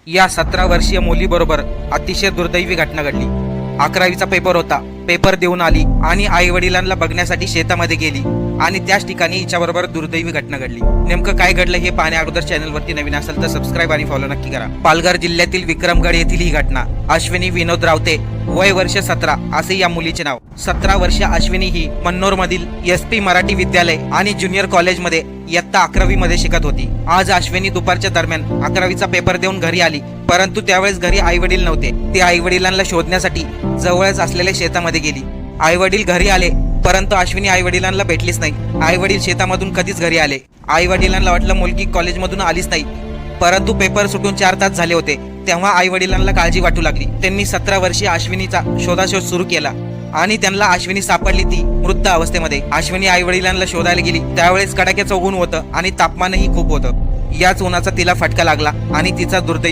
या 17 वर्षीय मुलीबरोबर अतिशय दुर्दैवी घटना घडली। 11वीचा पेपर होता, पेपर देऊन आली आणि आई वडिलांना बघण्यासाठी शेतामध्ये गेली आणि त्याच ठिकाणी हिच्याबरोबर दुर्दैवी घटना घडली। नेमकं काय घडलं हे पाहण्या अगोदर चॅनलवरती नवीन असेल तर सबस्क्राईब आणि फॉलो नक्की करा। पालघर जिल्ह्यातील विक्रमगड येथील ही घटना। अश्विनी विनोद रावते, वय वर्ष 17 असे या मुलीचे नाव। 17 वर्ष अश्विनी ही मन्नोर मधील SP मराठी विद्यालय आणि ज्युनियर कॉलेजमध्ये इयत्ता 11वी मध्ये शिकत होती। आज अश्विनी दुपारच्या दरम्यान 11वीचा पेपर देऊन घरी आली, परंतु त्यावेळेस घरी आई वडील नव्हते। ती आई वडिलांना शोधण्यासाठी जवळच असलेल्या शेतामध्ये गेली। आई वडील घरी आले, परंतु अश्विनी आई वडिलांना भेटलीच नाही। आई वडील शेतामधून कधीच घरी आले। आई वडिलांना वाटलं मुलगी कॉलेजमधून आलीच नाही, परंतु पेपर सुटून 4 तास झाले होते। तेव्हा आई वडिलांना काळजी वाटू लागली। त्यांनी 17 वर्षीय अश्विनीचा शोधाशोध सुरू केला आणि त्यांना अश्विनी सापडली, ती मृत अवस्थेमध्ये। अश्विनी आई वडिलांना शोधायला गेली, त्यावेळेस कडाक्याचं ऊन होतं आणि तापमानही खूप होतं। याच उन्हाचा तिला फटका लागला आणि तिचा दुर्दैवी